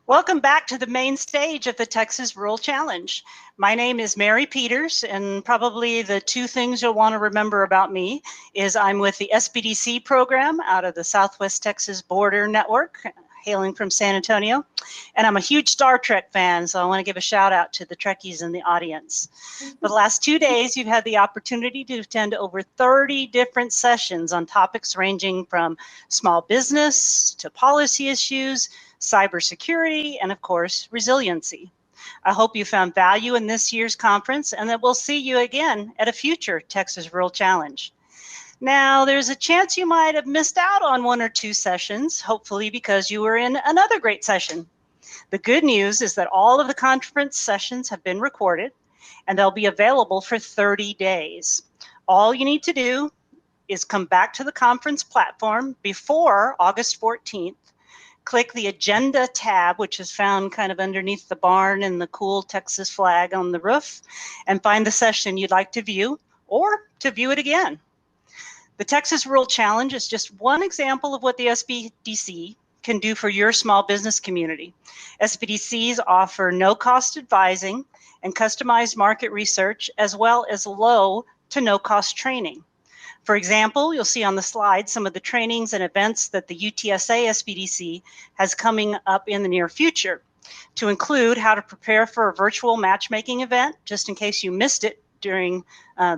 Welcome back to the main stage of the Texas Rural Challenge. My name is Mary Peters, and probably the two things you'll want to remember about me is I'm with the SBDC program out of the Southwest Texas Border Network, hailing from San Antonio, and I'm a huge Star Trek fan, so I want to give a shout out to the Trekkies in the audience. For the last 2 days, you've had the opportunity to attend over 30 different sessions on topics ranging from small business to policy issues, cybersecurity, and of course, resiliency. I hope you found value in this year's conference and that we'll see you again at a future Texas Rural Challenge. Now, there's a chance you might have missed out on 1 or 2 sessions, hopefully because you were in another great session. The good news is that all of the conference sessions have been recorded and they'll be available for 30 days. All you need to do is come back to the conference platform before August 14th. Click the agenda tab, which is found kind of underneath the barn and the cool Texas flag on the roof, and find the session you'd like to view or to view it again. The Texas Rural Challenge is just one example of what the SBDC can do for your small business community. SBDCs offer no-cost advising and customized market research, as well as low to no-cost training. For example, you'll see on the slide some of the trainings and events that the UTSA SBDC has coming up in the near future, to include how to prepare for a virtual matchmaking event, just in case you missed it during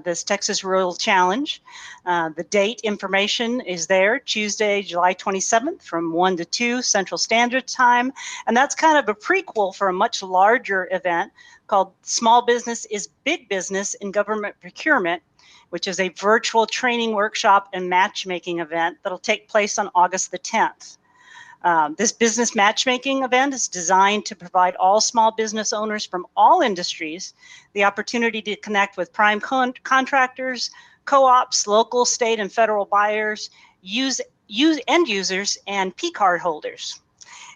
this Texas Rural Challenge. The date information is there, Tuesday, July 27th from 1 to 2 Central Standard Time. And that's kind of a prequel for a much larger event called Small Business is Big Business in Government Procurement, which is a virtual training workshop and matchmaking event that'll take place on August the 10th. This business matchmaking event is designed to provide all small business owners from all industries the opportunity to connect with prime contractors, co-ops, local, state, and federal buyers, end users, and P-card holders.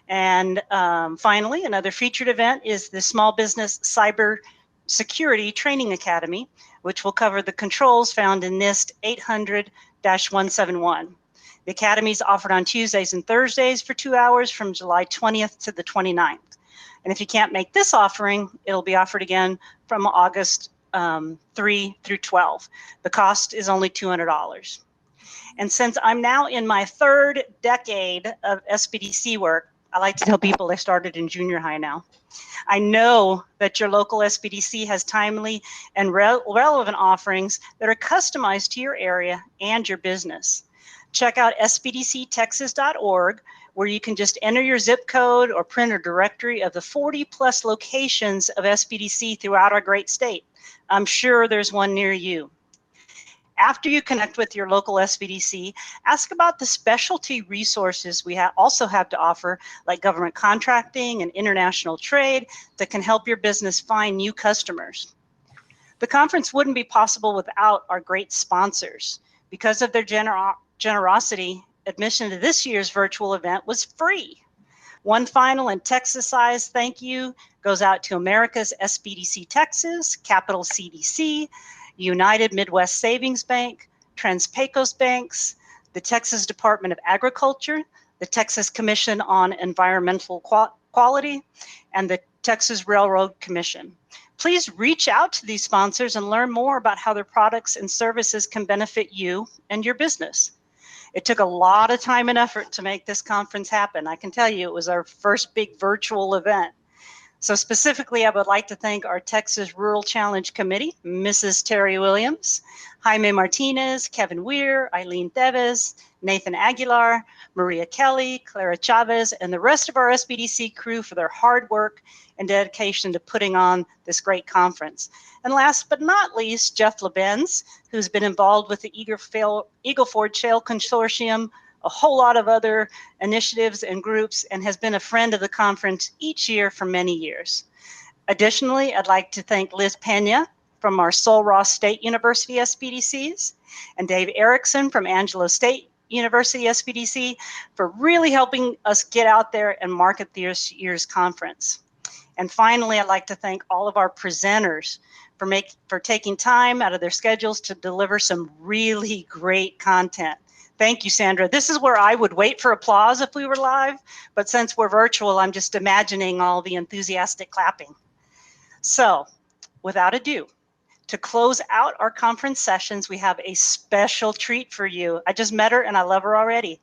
And finally, another featured event is the Small Business Cyber Security Training Academy, which will cover the controls found in NIST 800-171. The Academy is offered on Tuesdays and Thursdays for 2 hours from July 20th to the 29th. And if you can't make this offering, it'll be offered again from August 3 through 12. The cost is only $200. And since I'm now in my 3rd decade of SBDC work, I like to tell people I started in junior high now. I know that your local SBDC has timely and relevant offerings that are customized to your area and your business. Check out sbdctexas.org, where you can just enter your zip code or print a directory of the 40+ locations of SBDC throughout our great state. I'm sure there's one near you. After you connect with your local SBDC, ask about the specialty resources we also have to offer, like government contracting and international trade, that can help your business find new customers. The conference wouldn't be possible without our great sponsors. Because of their generosity, admission to this year's virtual event was free. One final and Texas-sized thank you goes out to America's SBDC Texas, Capital CDC, United Midwest Savings Bank, Trans-Pecos Banks, the Texas Department of Agriculture, the Texas Commission on Environmental Quality, and the Texas Railroad Commission. Please reach out to these sponsors and learn more about how their products and services can benefit you and your business. It took a lot of time and effort to make this conference happen. I can tell you it was our first big virtual event. So specifically, I would like to thank our Texas Rural Challenge Committee, Mrs. Terry Williams, Jaime Martinez, Kevin Weir, Eileen Teves, Nathan Aguilar, Maria Kelly, Clara Chavez, and the rest of our SBDC crew for their hard work and dedication to putting on this great conference. And last but not least, Jeff Lebenz, who's been involved with the Eagle Ford Shale Consortium, a whole lot of other initiatives and groups, and has been a friend of the conference each year for many years. Additionally, I'd like to thank Liz Pena from our Sul Ross State University SBDCs, and Dave Erickson from Angelo State University SBDC for really helping us get out there and market this year's conference. And finally, I'd like to thank all of our presenters for taking time out of their schedules to deliver some really great content. Thank you, Sandra. This is where I would wait for applause if we were live, but since we're virtual, I'm just imagining all the enthusiastic clapping. So, without ado, to close out our conference sessions, we have a special treat for you. I just met her and I love her already.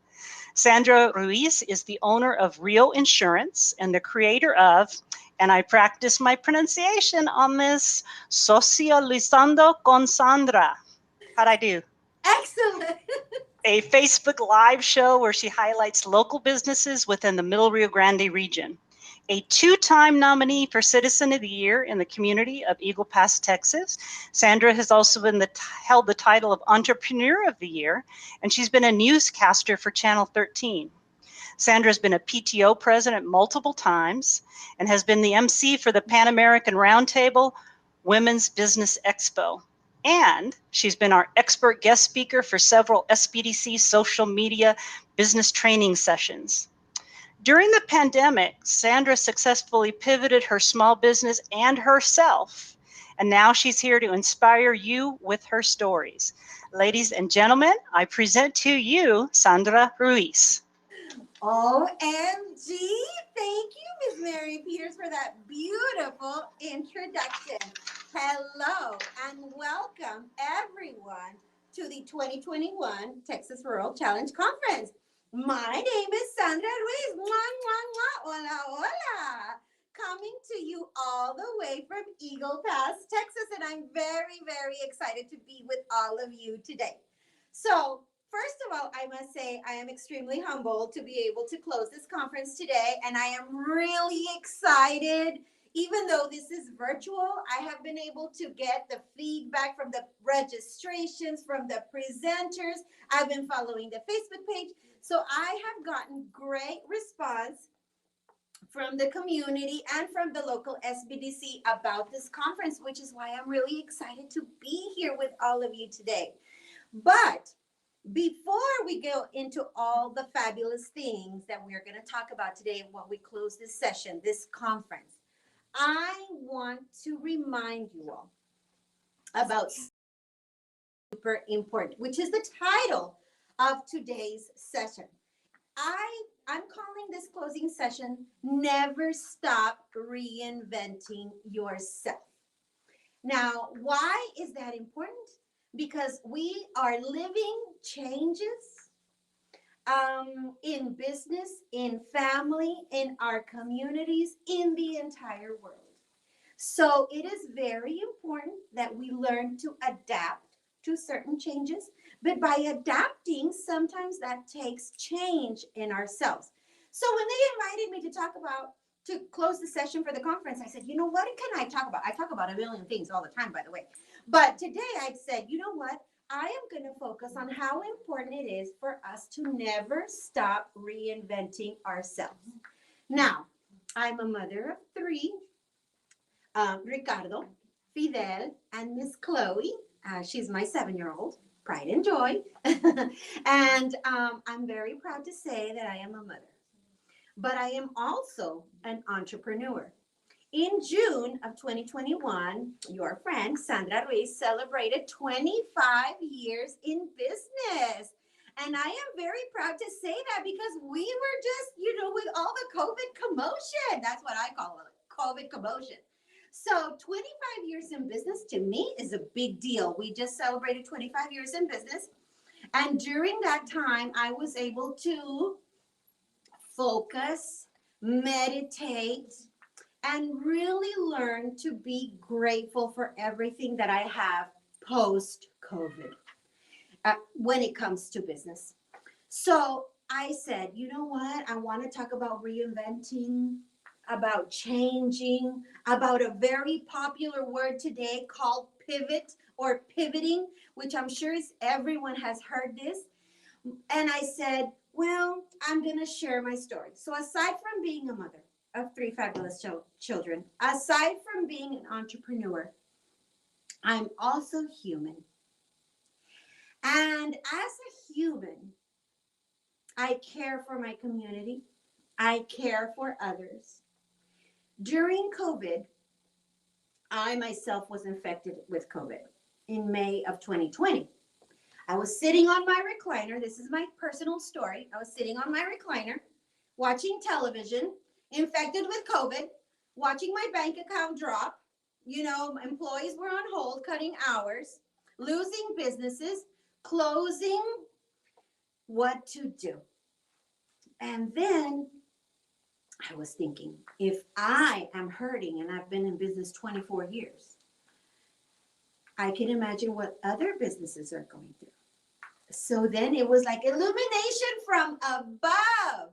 Sandra Ruiz is the owner of Rio Insurance and the creator of, and I practice my pronunciation on this, Socializando con Sandra. How'd I do? Excellent. A Facebook Live show where she highlights local businesses within the Middle Rio Grande region. A two-time nominee for Citizen of the Year in the community of Eagle Pass, Texas. Sandra has also held the title of Entrepreneur of the Year, and she's been a newscaster for Channel 13. Sandra has been a PTO president multiple times and has been the MC for the Pan American Roundtable Women's Business Expo. And she's been our expert guest speaker for several SBDC social media business training sessions. During the pandemic, Sandra successfully pivoted her small business and herself, and now she's here to inspire you with her stories. Ladies and gentlemen, I present to you Sandra Ruiz. OMG. Thank you, Ms. Mary Peters, for that beautiful introduction. Hello and welcome, everyone, to the 2021 Texas Rural Challenge Conference. My name is Sandra Ruiz. Mwah, mwah, mwah. Hola, hola. Coming to you all the way from Eagle Pass, Texas, and I'm very, very excited to be with all of you today. So, first of all, I must say I am extremely humbled to be able to close this conference today, and I am really excited. Even though this is virtual, I have been able to get the feedback from the registrations, from the presenters. I've been following the Facebook page. So I have gotten great response from the community and from the local SBDC about this conference, which is why I'm really excited to be here with all of you today. But before we go into all the fabulous things that we're going to talk about today when we close this session, this conference, I want to remind you all about super important, which is the title of today's session. I'm calling this closing session, Never Stop Reinventing Yourself. Now, why is that important? Because we are living changes in business, in family, in our communities, in the entire world. So it is very important that we learn to adapt to certain changes, but by adapting, sometimes that takes change in ourselves. So when they invited me to close the session for the conference, I said, you know, what can I talk about? I talk about a million things all the time, by the way. But today I said, you know what? I am going to focus on how important it is for us to never stop reinventing ourselves. Now, I'm a mother of three, Ricardo, Fidel, and Miss Chloe. She's my 7-year-old, pride and joy. And I'm very proud to say that I am a mother. But I am also an entrepreneur. In June of 2021, your friend Sandra Ruiz celebrated 25 years in business. And I am very proud to say that because we were just, with all the COVID commotion. That's what I call it, COVID commotion. So 25 years in business to me is a big deal. We just celebrated 25 years in business. And during that time, I was able to focus, meditate, and really learn to be grateful for everything that I have post-COVID when it comes to business. So I said, you know what? I want to talk about reinventing, about changing, about a very popular word today called pivot or pivoting, which I'm sure everyone has heard this. And I said, well, I'm going to share my story. So aside from being a mother of three fabulous children, aside from being an entrepreneur, I'm also human. And as a human, I care for my community. I care for others. During COVID, I myself was infected with COVID in May of 2020. I was sitting on my recliner. This is my personal story. I was sitting on my recliner, watching television, infected with COVID, watching my bank account drop. You know, employees were on hold, cutting hours, losing businesses, closing. What to do? And then I was thinking, if I am hurting and I've been in business 24 years, I can imagine what other businesses are going through. So then it was like illumination from above.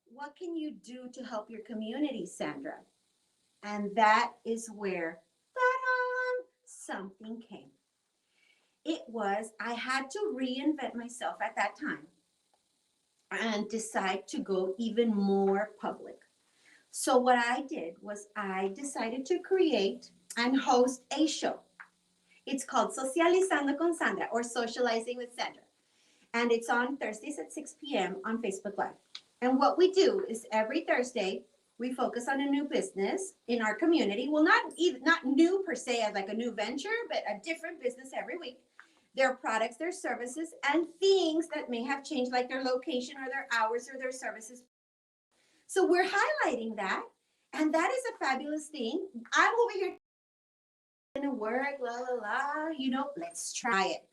What can you do to help your community, Sandra? And that is where something came. It was, I had to reinvent myself at that time and decide to go even more public. So what I did was I decided to create and host a show. It's called Socializando con Sandra, or Socializing with Sandra. And it's on Thursdays at 6 p.m. on Facebook Live. And what we do is every Thursday, we focus on a new business in our community. Well, not new per se as like a new venture, but a different business every week. Their products, their services, and things that may have changed, like their location or their hours or their services. So we're highlighting that. And that is a fabulous thing. I'm over here going to work, la, la, la, you know, let's try it.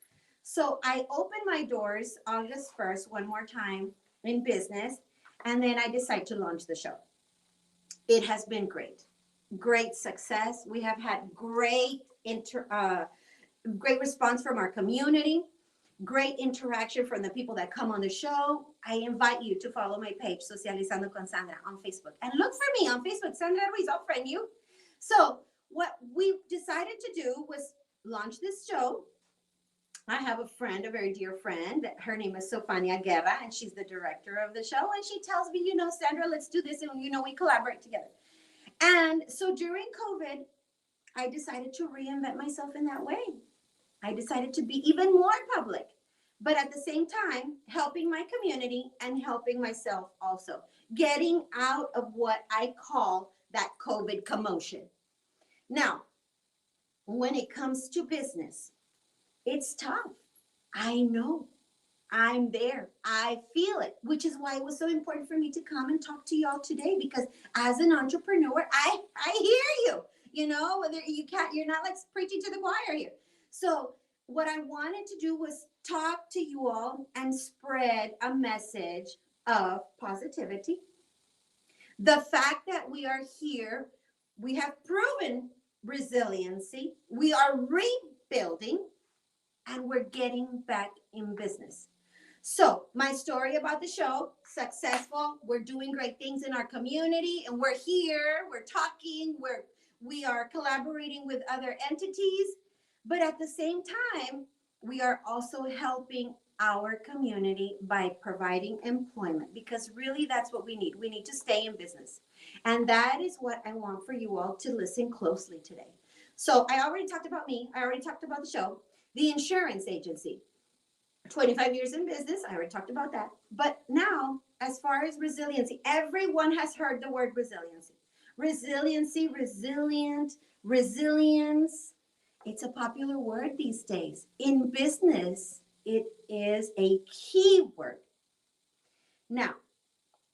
So I opened my doors August 1st, one more time in business. And then I decided to launch the show. It has been great success. We have had great response from our community, great interaction from the people that come on the show. I invite you to follow my page, Socializando con Sandra, on Facebook. And look for me on Facebook, Sandra Ruiz, I'll friend you. So what we decided to do was launch this show. I have a friend, a very dear friend, that her name is Sofania Guerra, and she's the director of the show. And she tells me, you know, Sandra, let's do this. And, you know, we collaborate together. And so during COVID, I decided to reinvent myself in that way. I decided to be even more public, but at the same time, helping my community and helping myself also, getting out of what I call that COVID commotion. Now, when it comes to business, it's tough. I know. I'm there. I feel it, which is why it was so important for me to come and talk to y'all today, because as an entrepreneur, I hear you. You know, whether you're not like preaching to the choir here. So what I wanted to do was talk to you all and spread a message of positivity. The fact that we are here, we have proven resiliency. We are rebuilding, and we're getting back in business. So my story about the show, successful. We're doing great things in our community, and we're here, we're talking, we are collaborating with other entities, but at the same time, we are also helping our community by providing employment, because really that's what we need. We need to stay in business. And that is what I want for you all to listen closely today. So I already talked about me. I already talked about the show. The insurance agency, 25 years in business. I already talked about that. But now, as far as resiliency, everyone has heard the word resiliency. Resiliency, resilient, resilience. It's a popular word these days. In business, it is a key word. Now,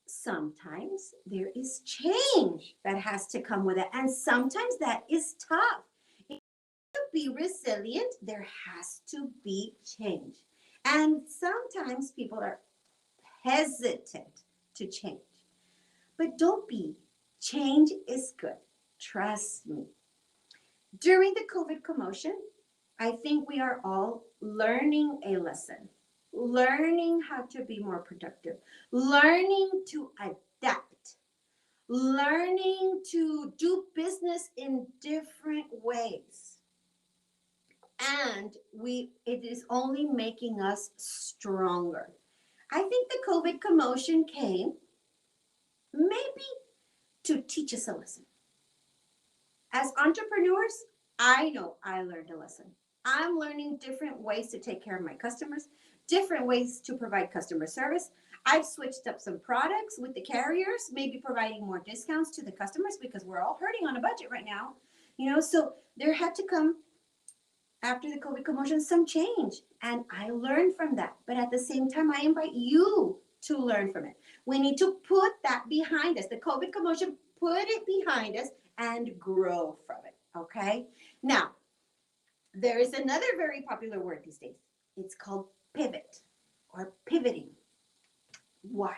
sometimes there is change that has to come with it. And sometimes that is tough. To be resilient, there has to be change. And sometimes people are hesitant to change. But don't be. Change is good. Trust me. During the COVID commotion, I think we are all learning a lesson, learning how to be more productive, learning to adapt, learning to do business in different ways. And it is only making us stronger. I think the COVID commotion came maybe to teach us a lesson. As entrepreneurs, I know I learned a lesson. I'm learning different ways to take care of my customers, different ways to provide customer service. I've switched up some products with the carriers, maybe providing more discounts to the customers because we're all hurting on a budget right now. So there had to come, after the COVID commotion, some change. And I learned from that. But at the same time, I invite you to learn from it. We need to put that behind us. The COVID commotion, put it behind us and grow from it. Okay? Now, there is another very popular word these days. It's called pivot or pivoting. Why?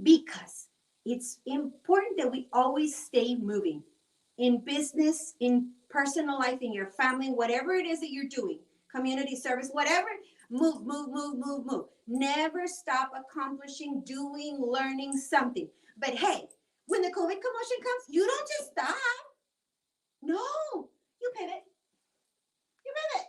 Because it's important that we always stay moving in business, in personal life, in your family, whatever it is that you're doing, community service, whatever, move, move, move, move, move. Never stop accomplishing, doing, learning something. But hey, when the COVID commotion comes, you don't just stop. No, you pivot. You pivot.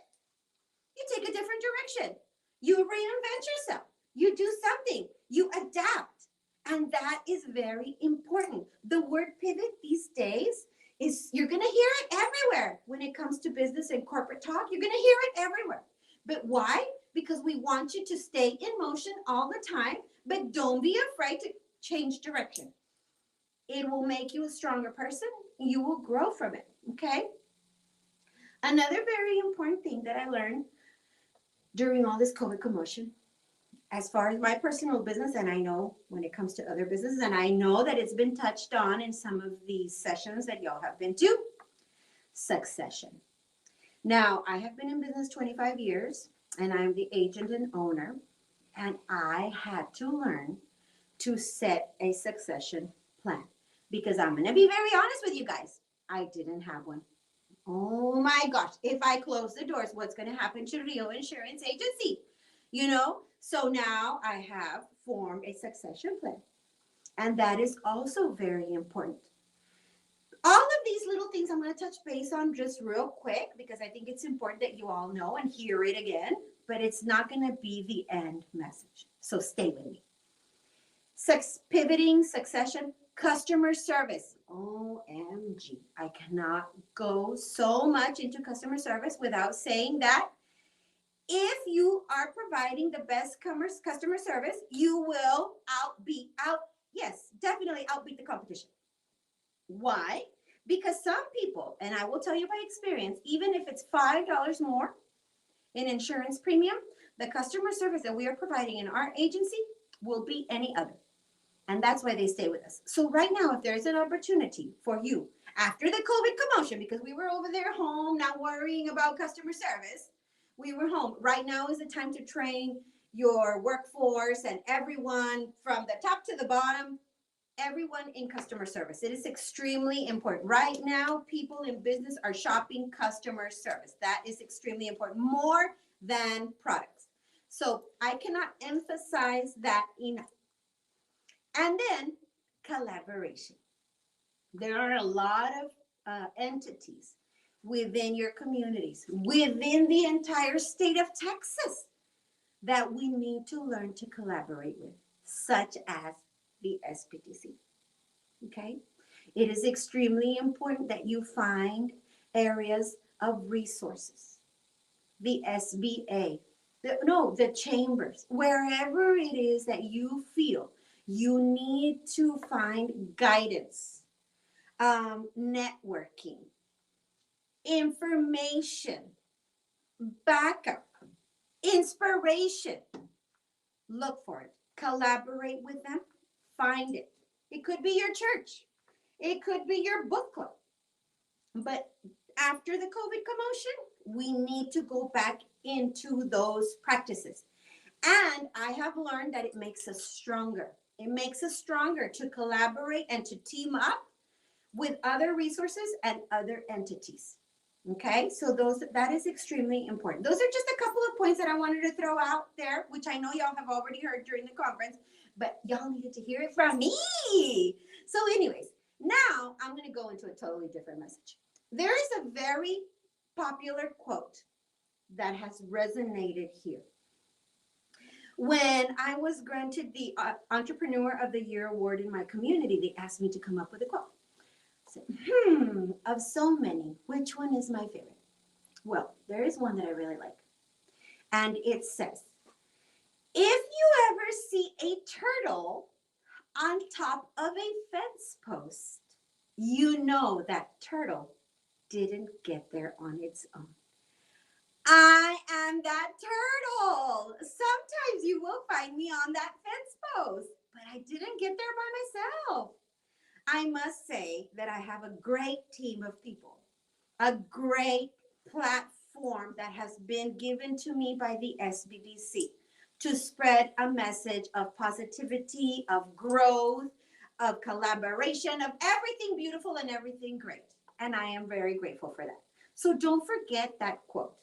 You take a different direction. You reinvent yourself. You do something. You adapt. And that is very important. The word pivot these days is, you're going to hear it everywhere when it comes to business and corporate talk. You're going to hear it everywhere. But why? Because we want you to stay in motion all the time, but don't be afraid to change direction. It will make you a stronger person. You will grow from it. Okay? Another very important thing that I learned during all this COVID commotion, as far as my personal business, and I know when it comes to other businesses, and I know that it's been touched on in some of these sessions that y'all have been to, succession. Now, I have been in business 25 years, and I'm the agent and owner, and I had to learn to set a succession plan, because I'm going to be very honest with you guys. I didn't have one. Oh my gosh, if I close the doors, what's going to happen to Rio Insurance Agency? So now I have formed a succession plan. And that is also very important. All of these little things I'm going to touch base on just real quick, because I think it's important that you all know and hear it again, but it's not going to be the end message. So stay with me. Pivoting, succession, customer service. OMG. I cannot go so much into customer service without saying that if you are providing the best customer service, you will definitely outbeat the competition. Why? Because some people, and I will tell you by experience, even if it's $5 more in insurance premium, the customer service that we are providing in our agency will beat any other. And that's why they stay with us. So right now, if there's an opportunity for you after the COVID commotion, because we were over there home, not worrying about customer service, we were home. Right now is the time to train your workforce and everyone from the top to the bottom, everyone in customer service. It is extremely important. Right now, people in business are shopping customer service. That is extremely important, more than products. So I cannot emphasize that enough. And then collaboration. There are a lot of entities within your communities, within the entire state of Texas, that we need to learn to collaborate with, such as the SBDC. Okay? It is extremely important that you find areas of resources. The SBA, the chambers, wherever it is that you feel you need to find guidance, networking, information, backup, inspiration. Look for it. Collaborate with them. Find it. It could be your church. It could be your book club. But after the COVID commotion, we need to go back into those practices. And I have learned that it makes us stronger. It makes us stronger to collaborate and to team up with other resources and other entities. Okay, so that is extremely important. Those are just a couple of points that I wanted to throw out there, which I know y'all have already heard during the conference, but y'all needed to hear it from me. So anyways, now I'm going to go into a totally different message. There is a very popular quote that has resonated here. When I was granted the Entrepreneur of the Year award in my community, they asked me to come up with a quote. I said, of so many, which one is my favorite? Well, there is one that I really like. And it says, If you ever see a turtle on top of a fence post, you know that turtle didn't get there on its own. I am that turtle. Sometimes you will find me on that fence post, but I didn't get there by myself. I must say that I have a great team of people, a great platform that has been given to me by the SBDC to spread a message of positivity, of growth, of collaboration, of everything beautiful and everything great. And I am very grateful for that. So don't forget that quote.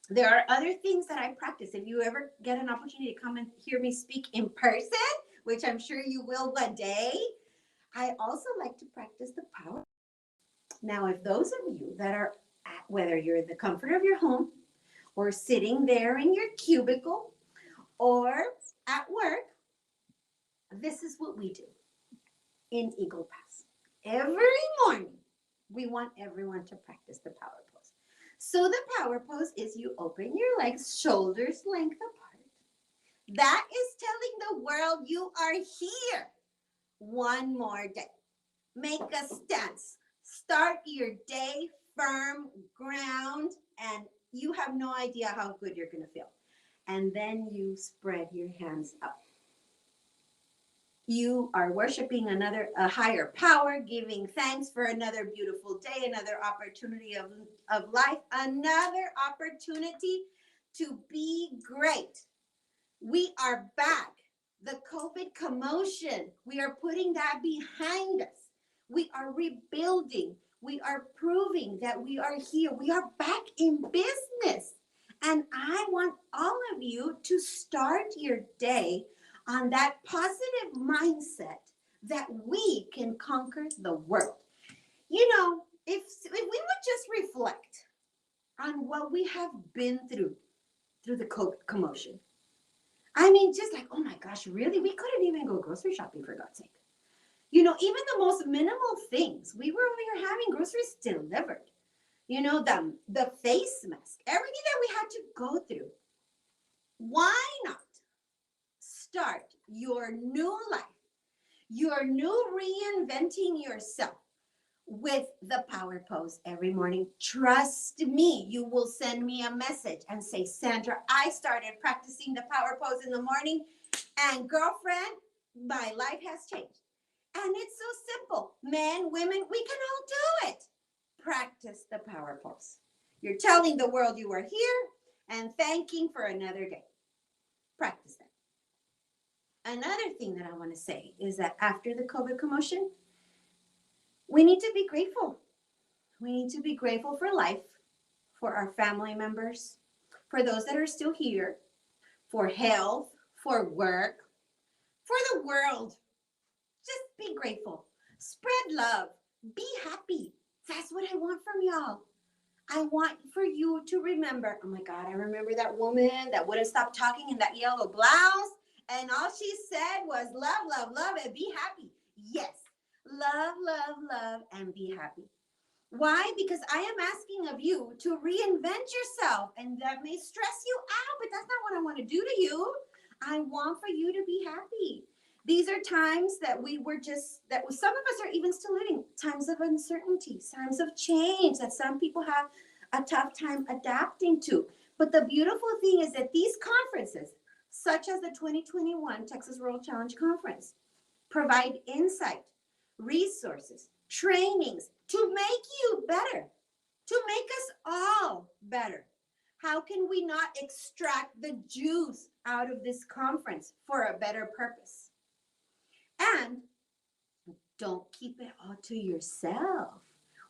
There are other things that I practice. If you ever get an opportunity to come and hear me speak in person, which I'm sure you will one day, I also like to practice the power. Now, if those of you that are at, whether you're in the comfort of your home or sitting there in your cubicle or at work, this is what we do in Eagle Pass. Every morning, we want everyone to practice the power pose. So the power pose is you open your legs shoulders length apart. That is telling the world you are here. One more day. Make a stance. Start your day firm ground, and you have no idea how good you're going to feel. And then you spread your hands up. You are worshiping a higher power, giving thanks for another beautiful day, another opportunity of life, another opportunity to be great. We are back. The COVID commotion, we are putting that behind us. We are rebuilding. We are proving that we are here. We are back in business. And I want all of you to start your day on that positive mindset that we can conquer the world. You know, if we would just reflect on what we have been through the COVID commotion. I mean, just like, oh my gosh, really? We couldn't even go grocery shopping, for God's sake. You know, even the most minimal things, we were over here having groceries delivered. You know, the face mask, everything that we had to go through. Why not start your new life, your new reinventing yourself with the power pose every morning? Trust me, you will send me a message and say, Sandra, I started practicing the power pose in the morning, and girlfriend, my life has changed. And it's so simple. Men, women, we can all do it. Practice the power pose. You're telling the world you are here and thanking for another day. Practice that. Another thing that I want to say is that after the COVID commotion, we need to be grateful. We need to be grateful for life, for our family members, for those that are still here, for health, for work, for the world. Just be grateful. Spread love. Be happy. That's what I want from y'all. I want for you to remember, oh my God, I remember that woman that wouldn't stop talking in that yellow blouse, and all she said was love, love, love, and be happy. Yes. Love, love, love, and be happy. Why? Because I am asking of you to reinvent yourself, and that may stress you out, but that's not what I want to do to you. I want for you to be happy. These are times that some of us are even still living, times of uncertainty, times of change that some people have a tough time adapting to. But the beautiful thing is that these conferences, such as the 2021 Texas World Challenge Conference, provide insight, resources, trainings to make you better, to make us all better. How can we not extract the juice out of this conference for a better purpose? And don't keep it all to yourself.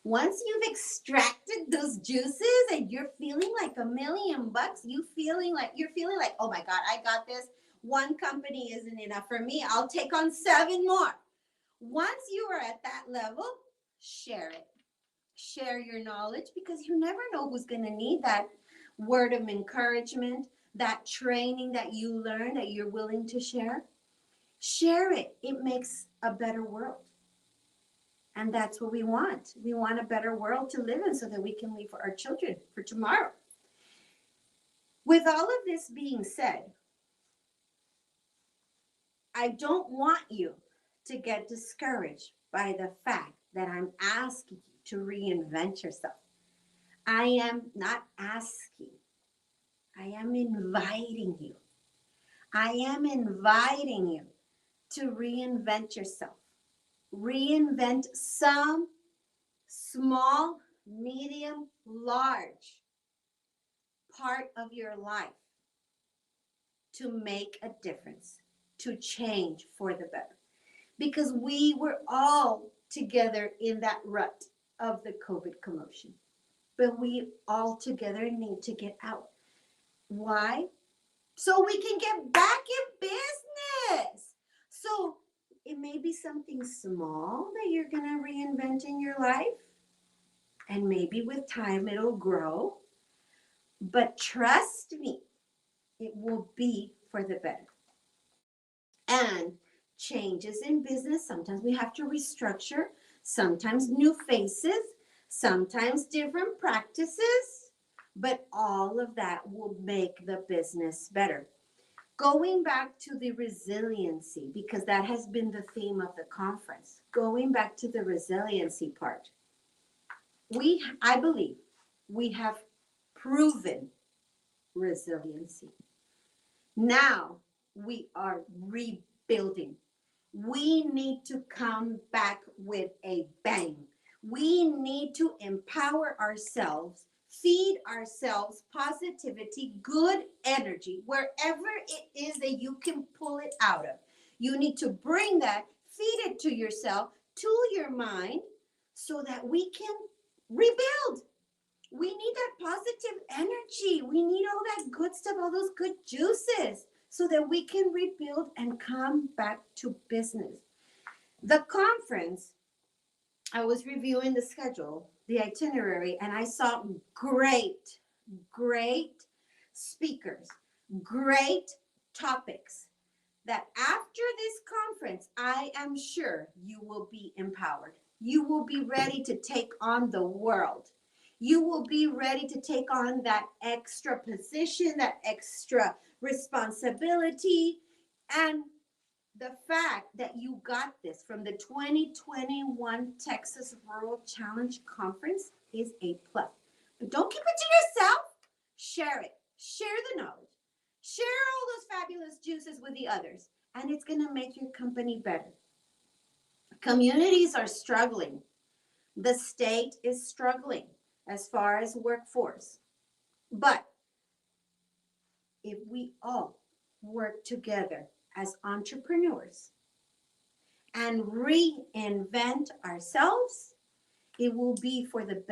Once you've extracted those juices and you're feeling like $1,000,000, you're feeling like, oh my God, I got this. One company isn't enough for me. I'll take on 7 more. Once you are at that level, share it. Share your knowledge, because you never know who's going to need that word of encouragement, that training that you learn that you're willing to share. Share it. It makes a better world. And that's what we want. We want a better world to live in so that we can leave for our children for tomorrow. With all of this being said, I don't want you to get discouraged by the fact that I'm asking you to reinvent yourself. I am not asking, I am inviting you. I am inviting you to reinvent yourself. Reinvent some small, medium, large part of your life to make a difference, to change for the better. Because we were all together in that rut of the COVID commotion. But we all together need to get out. Why? So we can get back in business. So it may be something small that you're going to reinvent in your life. And maybe with time it'll grow. But trust me, it will be for the better. And changes in business, sometimes we have to restructure, sometimes new faces, sometimes different practices, but all of that will make the business better. Going back to the resiliency, because that has been the theme of the conference, going back to the resiliency part, I believe we have proven resiliency. Now we are rebuilding. We need to come back with a bang. We need to empower ourselves, feed ourselves positivity, good energy, wherever it is that you can pull it out of. You need to bring that, feed it to yourself, to your mind, so that we can rebuild. We need that positive energy. We need all that good stuff, all those good juices, so that we can rebuild and come back to business. The conference, I was reviewing the schedule, the itinerary, and I saw great speakers, great topics that after this conference, I am sure you will be empowered. You will be ready to take on the world. You will be ready to take on that extra position, that extra responsibility. And the fact that you got this from the 2021 Texas Rural Challenge Conference is a plus. But don't keep it to yourself. Share it. Share the knowledge. Share all those fabulous juices with the others. And it's going to make your company better. Communities are struggling. The state is struggling as far as workforce. But if we all work together as entrepreneurs and reinvent ourselves, it will be for the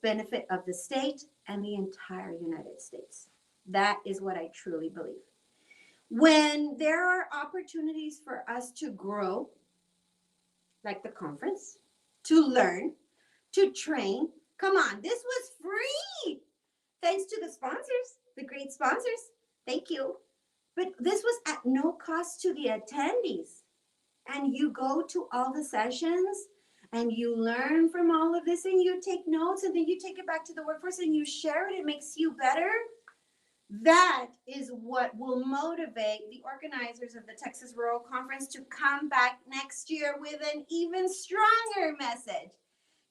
benefit of the state and the entire United States. That is what I truly believe. When there are opportunities for us to grow, like the conference, to learn, to train, come on, this was free. Thanks to the sponsors, the great sponsors. Thank you. But this was at no cost to the attendees. And you go to all the sessions and you learn from all of this and you take notes and then you take it back to the workforce and you share it. It makes you better. That is what will motivate the organizers of the Texas Rural Conference to come back next year with an even stronger message.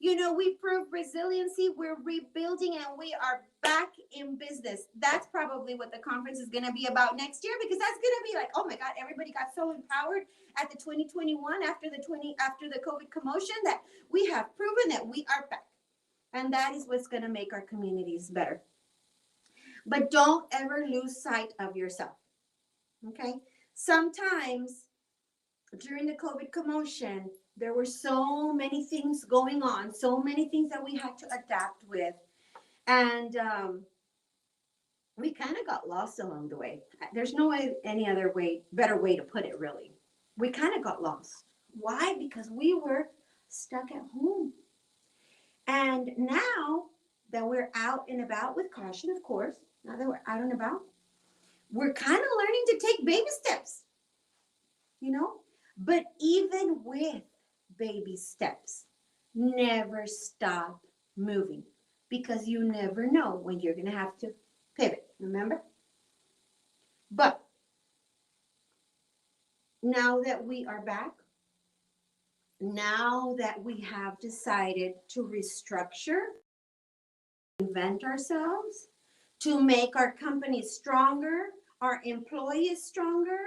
You know, we proved resiliency, we're rebuilding, and we are back in business. That's probably what the conference is going to be about next year, because that's going to be like, oh my God, everybody got so empowered at the 2021 after the COVID commotion that we have proven that we are back. And that is what's going to make our communities better. But don't ever lose sight of yourself. Okay? Sometimes during the COVID commotion, there were so many things going on, so many things that we had to adapt with. And we kind of got lost along the way. There's no way, better way to put it, really. We kind of got lost. Why? Because we were stuck at home. And now that we're out and about, with caution, of course, now that we're out and about, we're kind of learning to take baby steps, you know? But even with baby steps, never stop moving, because you never know when you're going to have to pivot, remember? But Now that we are back, now that we have decided to restructure, invent ourselves, to make our company stronger, our employees stronger,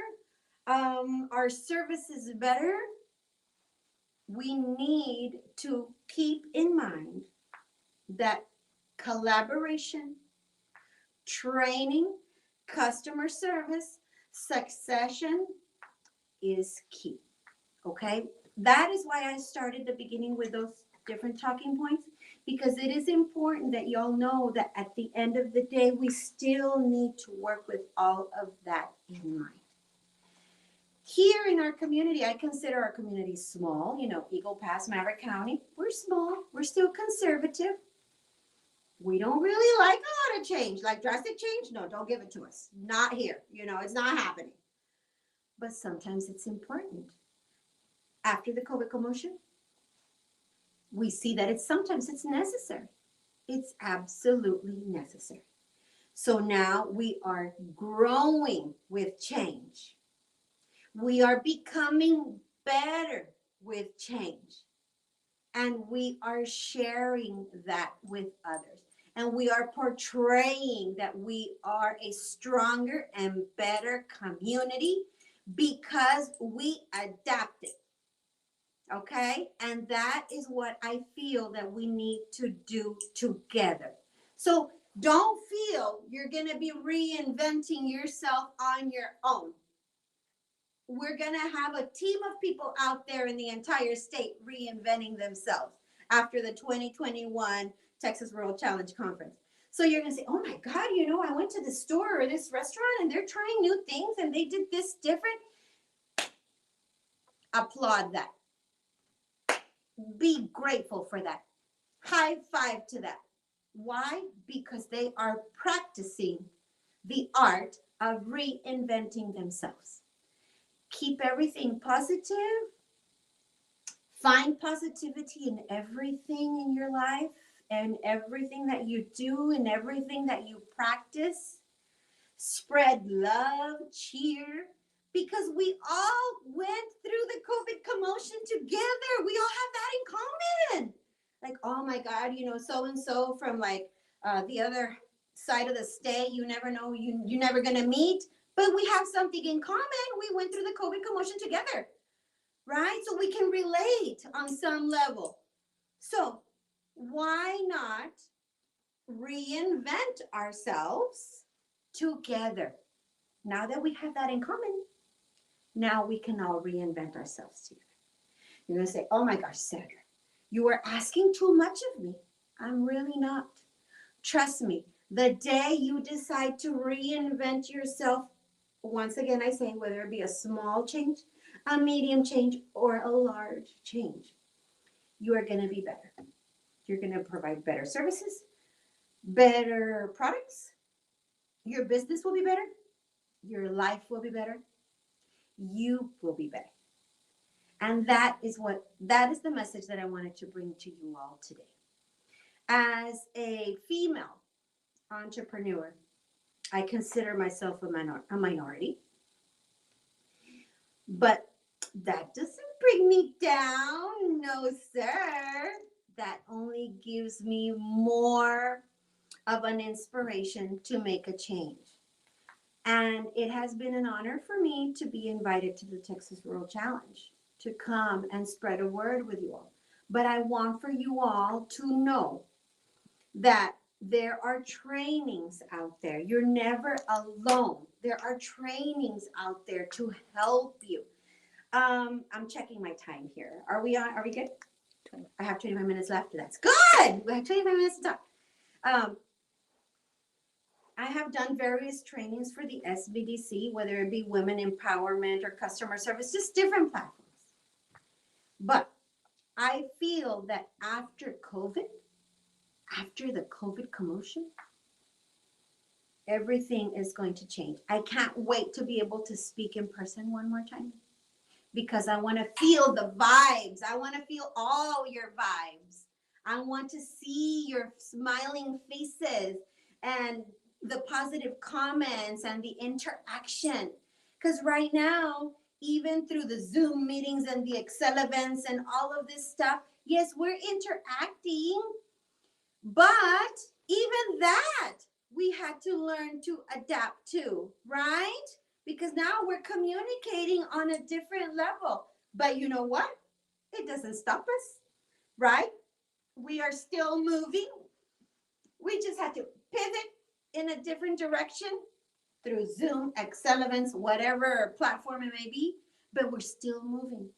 our services better, we need to keep in mind that collaboration, training, customer service, succession is key. Okay? That is why I started the beginning with those different talking points, because it is important that y'all know that at the end of the day, we still need to work with all of that in mind. Here in our community, I consider our community small, Eagle Pass, Maverick County. We're small, we're still conservative. We don't really like a lot of change, like drastic change. No, don't give it to us. Not here. It's not happening. But sometimes it's important. After the COVID commotion, we see that sometimes it's necessary. It's absolutely necessary. So now we are growing with change. We are becoming better with change. And we are sharing that with others. And we are portraying that we are a stronger and better community because we adapted. Okay? And that is what I feel that we need to do together. So don't feel you're going to be reinventing yourself on your own. We're going to have a team of people out there in the entire state reinventing themselves after the 2021 Texas World Challenge Conference. So you're going to say, oh my God, I went to the store or this restaurant and they're trying new things and they did this different. Applaud that. Be grateful for that. High five to that. Why? Because they are practicing the art of reinventing themselves. Keep everything positive. Find positivity in everything in your life and everything that you do and everything that you practice. Spread love, cheer, because we all went through the COVID commotion together. We all have that in common. Like, oh my God, so-and-so from the other side of the state, you never know, you're never going to meet. But we have something in common. We went through the COVID commotion together, right? So we can relate on some level. So why not reinvent ourselves together? Now that we have that in common, now we can all reinvent ourselves together. You're going to say, oh my gosh, Sandra, you are asking too much of me. I'm really not. Trust me, the day you decide to reinvent yourself, once again, I say, whether it be a small change, a medium change, or a large change, you are going to be better. You're going to provide better services, better products. Your business will be better. Your life will be better. You will be better. And that is the message that I wanted to bring to you all today. As a female entrepreneur, I consider myself a minority, but that doesn't bring me down. No, sir. That only gives me more of an inspiration to make a change. And it has been an honor for me to be invited to the Texas World Challenge, to come and spread a word with you all. But I want for you all to know that there are trainings out there. You're never alone. There are trainings out there to help you. I'm checking my time here. Are we on? Are we good? I have 25 minutes left. That's good. We have 25 minutes to talk. I have done various trainings for the SBDC, whether it be women empowerment or customer service, just different platforms. But I feel that after COVID, after the COVID commotion, everything is going to change. I can't wait to be able to speak in person one more time because I want to feel the vibes. I want to feel all your vibes. I want to see your smiling faces and the positive comments and the interaction. Because right now, even through the Zoom meetings and the Excel events and all of this stuff. Yes, we're interacting, but even that we had to learn to adapt to, right? Because now we're communicating on a different level. But you know what? It doesn't stop us, right? We are still moving. We just had to pivot in a different direction through Zoom, Excel events, whatever platform it may be, but we're still moving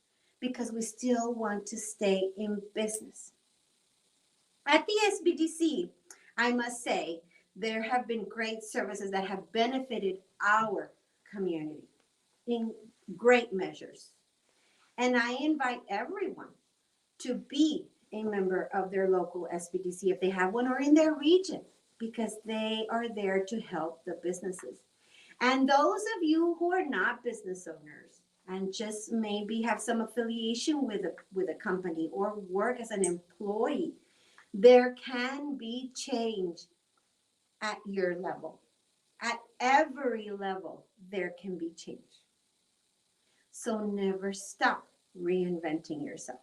because we still want to stay in business. At the SBDC, I must say, there have been great services that have benefited our community in great measures. And I invite everyone to be a member of their local SBDC if they have one or in their region, because they are there to help the businesses. And those of you who are not business owners and just maybe have some affiliation with a company or work as an employee, there can be change at your level. At every level, there can be change. So never stop reinventing yourself.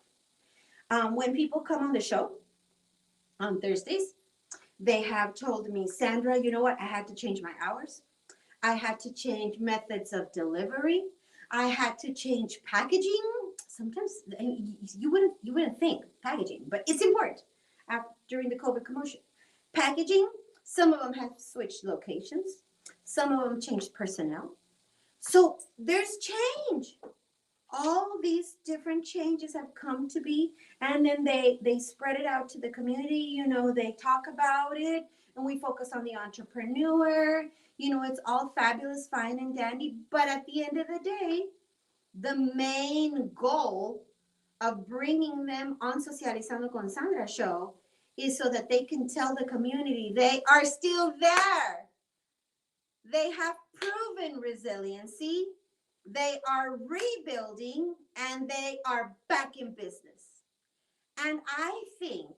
When people come on the show on Thursdays, they have told me, Sandra, you know what? I had to change my hours. I had to change methods of delivery. I had to change packaging. Sometimes you wouldn't think packaging, but it's important during the COVID commotion. Packaging, some of them have switched locations. Some of them changed personnel. So there's change. All these different changes have come to be, and then they spread it out to the community. You know, they talk about it, and we focus on the entrepreneur. You know, it's all fabulous, fine and dandy, but at the end of the day, the main goal of bringing them on Socializando con Sandra show is so that they can tell the community they are still there. They have proven resiliency. They are rebuilding, and they are back in business. And I think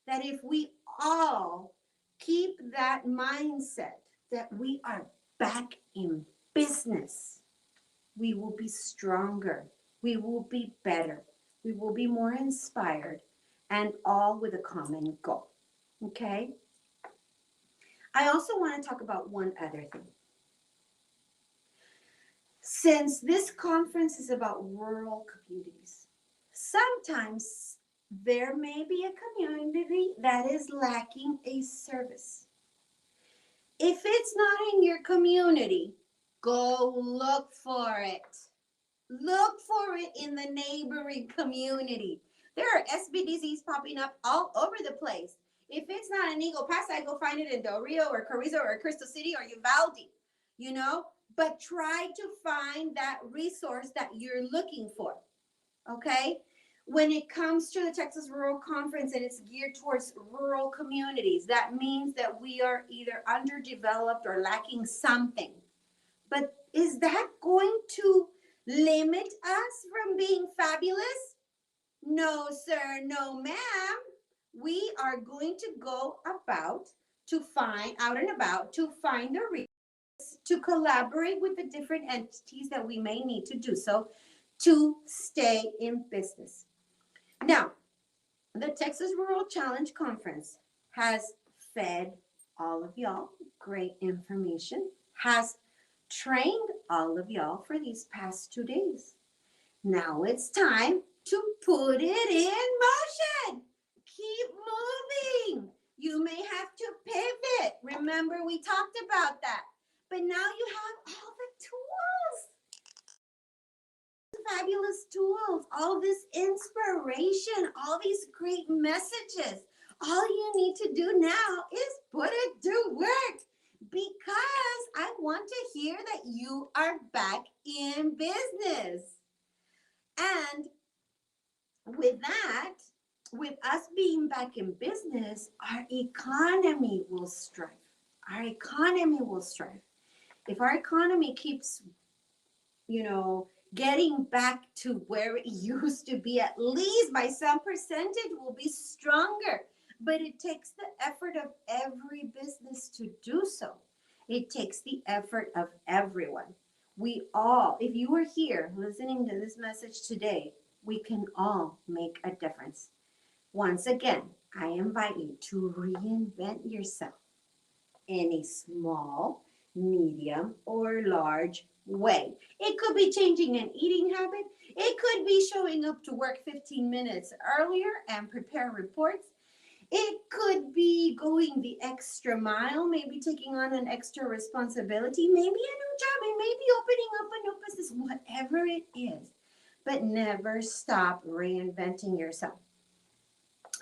that if we all keep that mindset that we are back in business, we will be stronger, we will be better, we will be more inspired, and all with a common goal. Okay? I also want to talk about one other thing. Since this conference is about rural communities, sometimes there may be a community that is lacking a service. If it's not in your community, go look for it. Look for it in the neighboring community. There are SBDCs popping up all over the place. If it's not in Eagle Pass, I go find it in Del Rio or Carrizo or Crystal City or Uvalde, you know? But try to find that resource that you're looking for, okay? When it comes to the Texas Rural Conference and it's geared towards rural communities, that means that we are either underdeveloped or lacking something. But is that going to limit us from being fabulous? No, sir, no, ma'am. We are going to go about to find out and about to find the resources to collaborate with the different entities that we may need to do so to stay in business. Now, the Texas Rural Challenge Conference has fed all of y'all great information, has trained all of y'all for these past 2 days. Now it's time to put it in motion. Keep moving. You may have to pivot. Remember, we talked about that. But now you have all the tools. Fabulous tools, all this inspiration, all these great messages. All you need to do now is put it to work, because I want to hear that you are back in business. And with that, with us being back in business, our economy will strive. Our economy will strive. If our economy keeps, getting back to where it used to be, at least by some percentage, will be stronger. But it takes the effort of every business to do so. It takes the effort of everyone. We all, if you are here listening to this message today, we can all make a difference. Once again, I invite you to reinvent yourself in a small, medium, or large way. It could be changing an eating habit. It could be showing up to work 15 minutes earlier and prepare reports. It could be going the extra mile, maybe taking on an extra responsibility, maybe a new job, and maybe opening up a new business, whatever it is. But never stop reinventing yourself.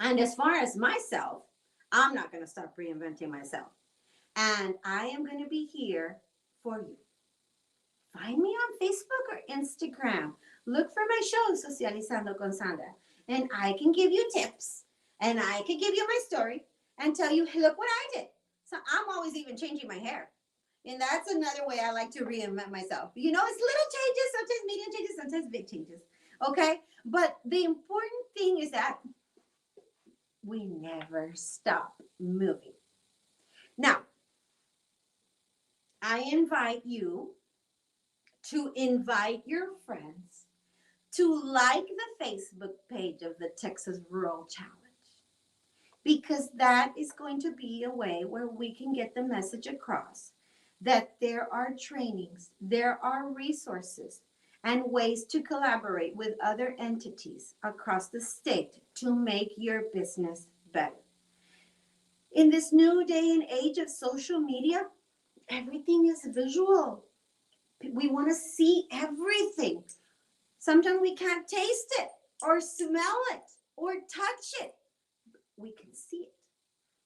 And as far as myself, I'm not going to stop reinventing myself. And I am going to be here for you. Find me on Facebook or Instagram. Look for my show, Socializando con Sandra. And I can give you tips. And I can give you my story and tell you, hey, look what I did. So I'm always even changing my hair. And that's another way I like to reinvent myself. You know, it's little changes, sometimes medium changes, sometimes big changes. Okay? But the important thing is that we never stop moving. Now, I invite you to invite your friends to like the Facebook page of the Texas Rural Challenge, because that is going to be a way where we can get the message across that there are trainings, there are resources, and ways to collaborate with other entities across the state to make your business better. In this new day and age of social media, everything is visual. We want to see everything. Sometimes we can't taste it or smell it or touch it. We can see it.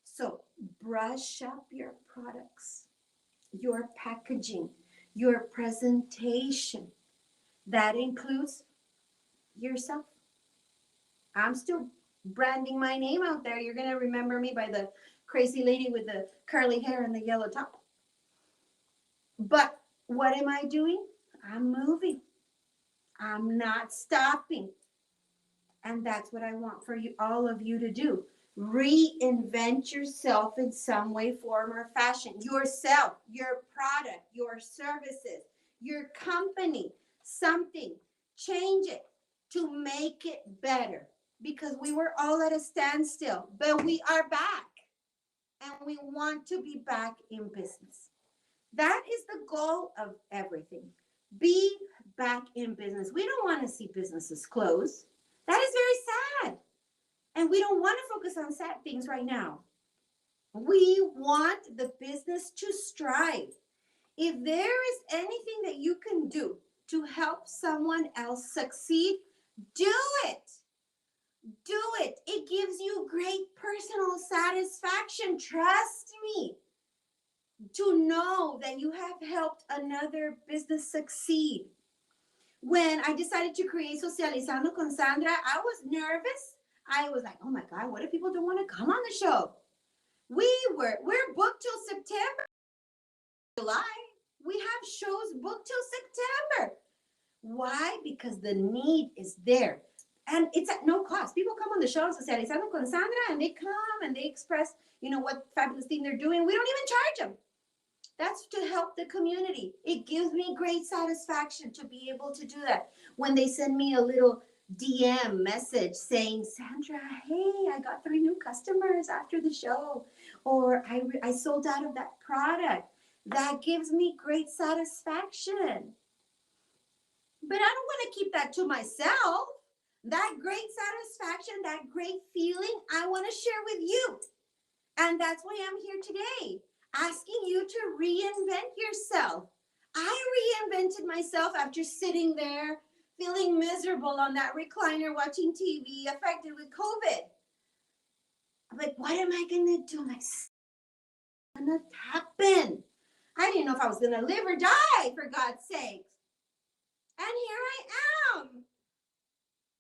So brush up your products, your packaging, your presentation. That includes yourself. I'm still branding my name out there. You're going to remember me by the crazy lady with the curly hair and the yellow top. But what am I doing? I'm moving. I'm not stopping. And that's what I want for you, all of you, to do. Reinvent yourself in some way, form, or fashion. Yourself, your product, your services, your company, something. Change it to make it better. Because we were all at a standstill, but we are back. And we want to be back in business. That is the goal of everything. Be back in business. We don't want to see businesses close. That is very sad. And we don't want to focus on sad things right now. We want the business to strive. If there is anything that you can do to help someone else succeed, do it. Do it. It gives you great personal satisfaction. Trust me. To know that you have helped another business succeed. When I decided to create Socializando con Sandra, I was nervous. I was like, oh my God, what if people don't want to come on the show? We're booked till September, July. We have shows booked till September. Why? Because the need is there. And it's at no cost. People come on the show, Socializando con Sandra, and they come and they express, what fabulous thing they're doing. We don't even charge them. That's to help the community. It gives me great satisfaction to be able to do that. When they send me a little DM message saying, Sandra, hey, I got 3 new customers after the show, or I sold out of that product. That gives me great satisfaction. But I don't want to keep that to myself. That great satisfaction, that great feeling, I want to share with you. And that's why I'm here today, asking you to reinvent yourself. I reinvented myself after sitting there feeling miserable on that recliner watching TV, affected with COVID. I'm like, what am I going to do? I'm like, what's going to happen? I didn't know if I was going to live or die, for God's sake. And here I am,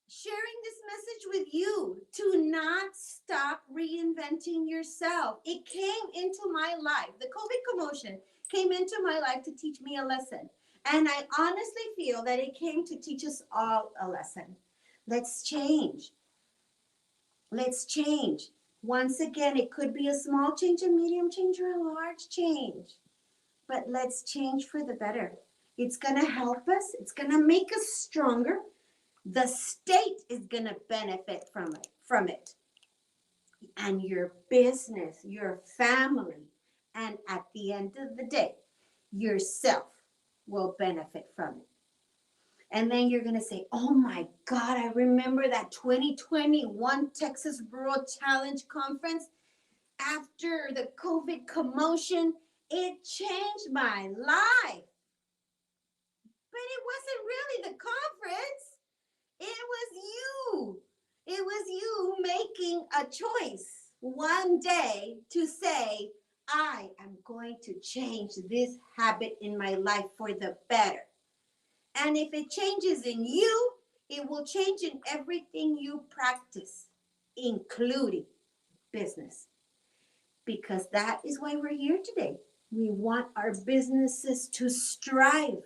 sharing this message with you to not stop reinventing yourself. It came into my life. The COVID commotion came into my life to teach me a lesson. And I honestly feel that it came to teach us all a lesson. Let's change. Let's change. Once again, it could be a small change, a medium change, or a large change. But let's change for the better. It's going to help us. It's going to make us stronger. The state is going to benefit from it. And your business, your family, and at the end of the day, yourself will benefit from it. And then you're going to say, oh my God, I remember that 2021 Texas Rural Challenge Conference. After the COVID commotion, it changed my life. But it wasn't really the conference. It was you. It was you making a choice one day to say, I am going to change this habit in my life for the better. And if it changes in you, it will change in everything you practice, including business. Because that is why we're here today. We want our businesses to strive,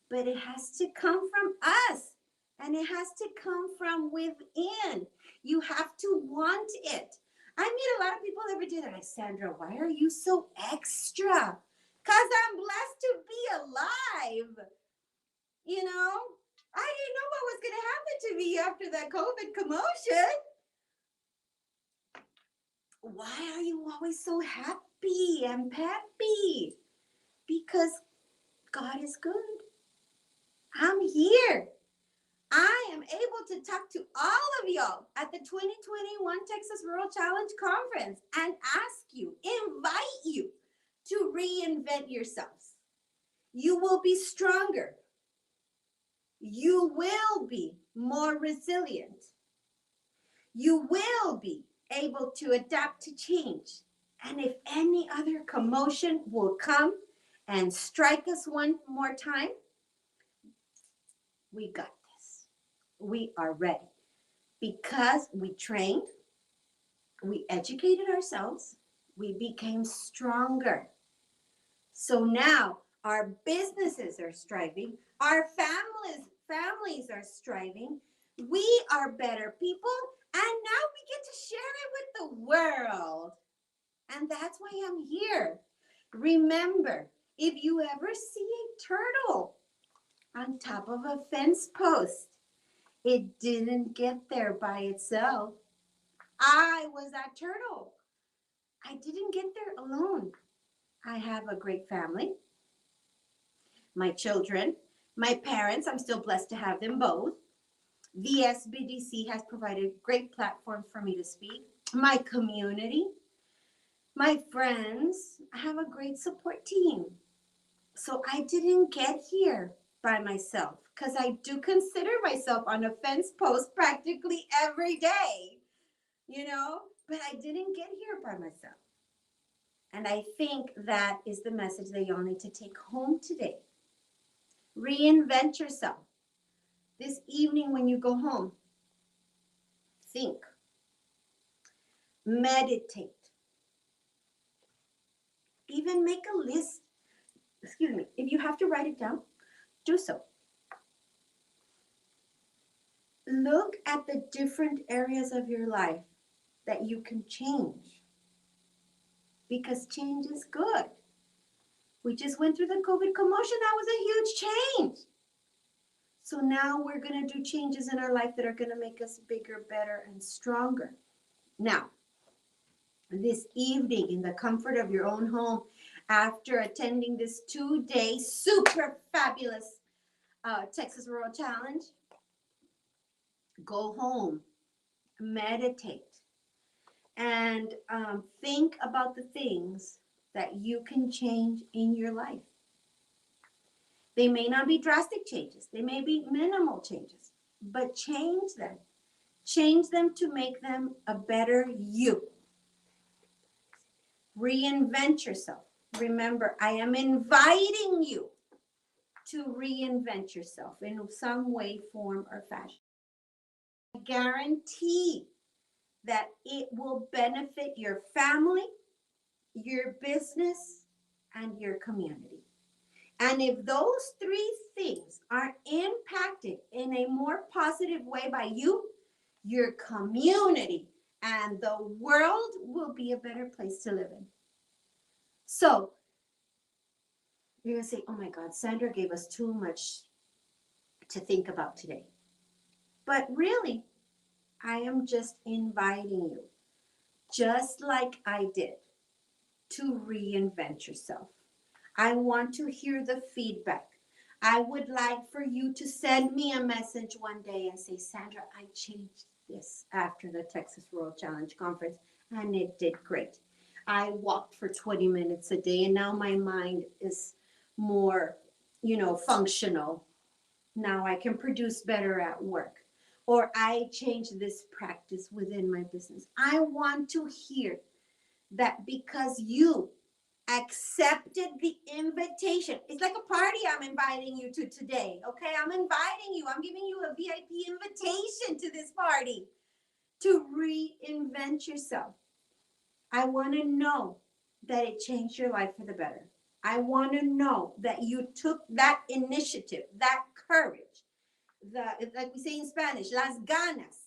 but it has to come from us, and it has to come from within. You have to want it. I meet a lot of people every day that are like, Sandra, why are you so extra? Because I'm blessed to be alive. You know, I didn't know what was going to happen to me after that COVID commotion. Why are you always so happy and peppy? Because God is good. I'm here. I am able to talk to all of y'all at the 2021 Texas Rural Challenge Conference and ask you, invite you to reinvent yourselves. You will be stronger. You will be more resilient. You will be able to adapt to change. And if any other commotion will come and strike us one more time, we got this. We are ready because we trained, we educated ourselves, we became stronger. So now our businesses are striving, our families are striving, we are better people, and now we get to share it with the world. And that's why I'm here. Remember, if you ever see a turtle on top of a fence post, it didn't get there by itself. I was that turtle. I didn't get there alone. I have a great family. My children, my parents, I'm still blessed to have them both. The SBDC has provided great platforms for me to speak. My community, my friends, I have a great support team. So I didn't get here by myself because I do consider myself on a fence post practically every day, you know, but I didn't get here by myself. And I think that is the message that y'all need to take home today. Reinvent yourself. This evening when you go home, think, meditate, even make a list. Excuse me, if you have to write it down, do so. Look at the different areas of your life that you can change, because change is good. We just went through the COVID commotion. That was a huge change. So now we're going to do changes in our life that are going to make us bigger, better, and stronger. Now, this evening, in the comfort of your own home, after attending this 2-day super fabulous Texas Rural Challenge, go home, meditate, and think about the things that you can change in your life. They may not be drastic changes. They may be minimal changes, but change them. Change them to make them a better you. Reinvent yourself. Remember, I am inviting you to reinvent yourself in some way, form, or fashion. I guarantee that it will benefit your family, your business, and your community. And if those 3 things are impacted in a more positive way by you, your community and the world will be a better place to live in. So You're going to say, oh my God, Sandra gave us too much to think about today. But really, I am just inviting you, just like I did, to reinvent yourself. I want to hear the feedback. I would like for you to send me a message one day and say, Sandra, I changed this after the Texas Rural Challenge Conference, and it did great. I walked for 20 minutes a day, and now my mind is more, functional. Now I can produce better at work. Or I changed this practice within my business. I want to hear that because you accepted the invitation. It's like a party I'm inviting you to today. Okay, I'm inviting you. I'm giving you a VIP invitation to this party to reinvent yourself. I want to know that it changed your life for the better. I want to know that you took that initiative, that courage, like we say in Spanish, las ganas,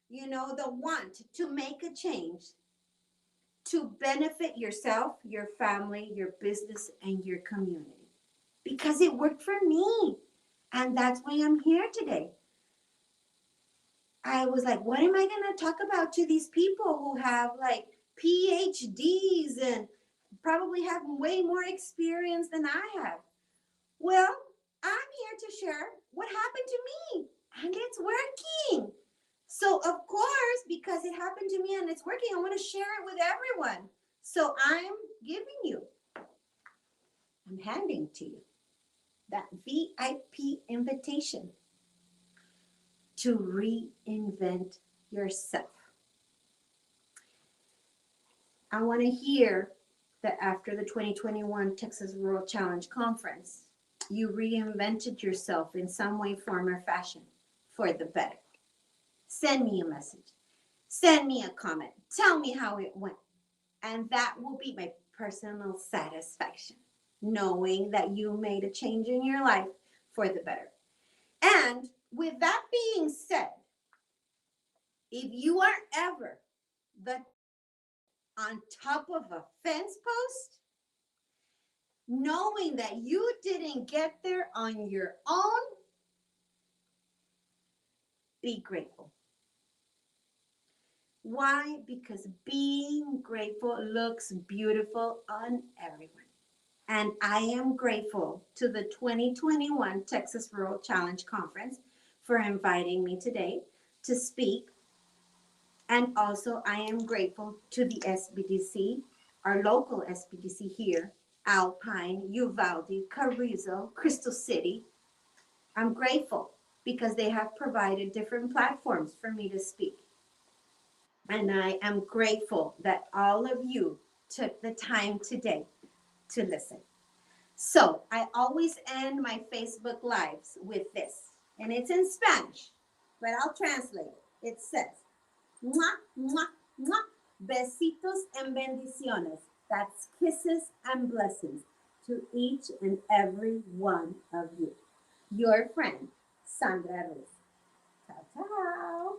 the want to make a change to benefit yourself, your family, your business, and your community. Because it worked for me. And that's why I'm here today. I was like, what am I going to talk about to these people who have like PhDs and probably have way more experience than I have? Well, I'm here to share what happened to me, and it's working. So, of course, because it happened to me and it's working, I want to share it with everyone. So, I'm handing to you that VIP invitation to reinvent yourself. I want to hear that after the 2021 Texas Rural Challenge Conference, you reinvented yourself in some way, form, or fashion for the better. Send me a message. Send me a comment. Tell me how it went. And that will be my personal satisfaction, knowing that you made a change in your life for the better. And with that being said, if you are ever on top of a fence post, knowing that you didn't get there on your own, be grateful. Why? Because being grateful looks beautiful on everyone. And I am grateful to the 2021 Texas Rural Challenge Conference for inviting me today to speak. And also, I am grateful to the SBDC, our local SBDC here, Alpine, Uvalde, Carrizo, Crystal City. I'm grateful because they have provided different platforms for me to speak. And I am grateful that all of you took the time today to listen. So I always end my Facebook Lives with this, and it's in Spanish, but I'll translate it. It says, mwah, mwah, mwah, besitos en bendiciones. That's kisses and blessings to each and every one of you. Your friend, Sandra Ruiz. Ciao, ciao.